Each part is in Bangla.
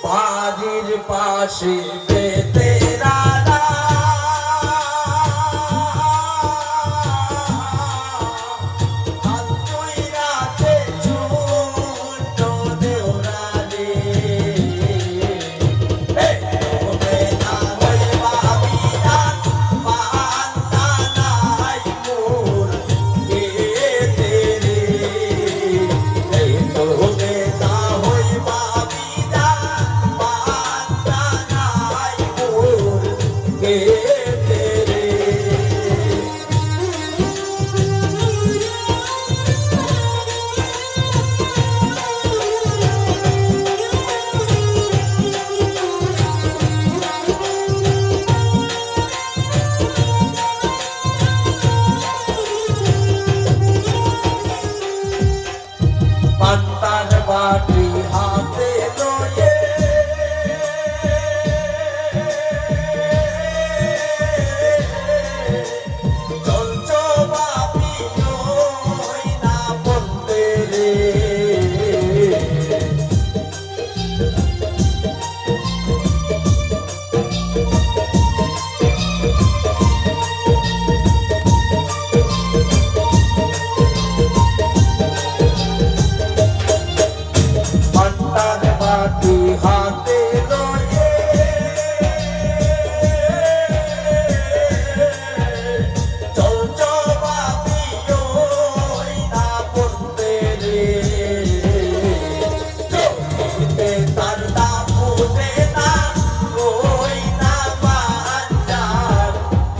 বাড়ির পাশে বেতেরা পান্তার বাটি হাতে লয়ে চলছ বাপি ওই না বলতে রে হাতে লয়ে চলছ বাপি ওই না বলতে রে চোখে তার দাম বোঝে না ওই না বাজার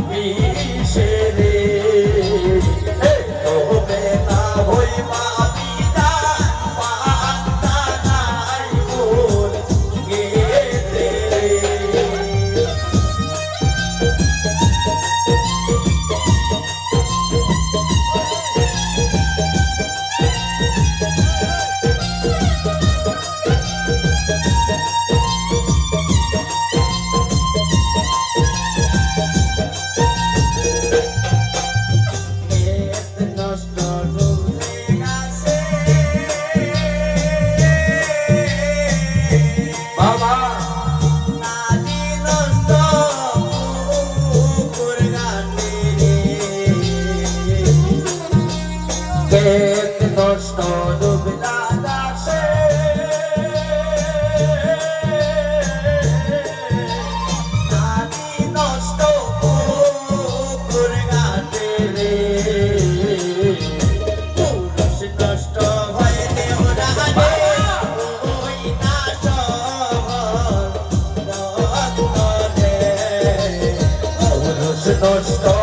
বিষে রে তবে না হই বাপি ক্ষেত নষ্ট ডুবলা দাসে নারী নষ্ট পুকুর ঘাটে রে পুরুষ নষ্ট হয় দেওরানে ওই না শহর পুরুষ নষ্ট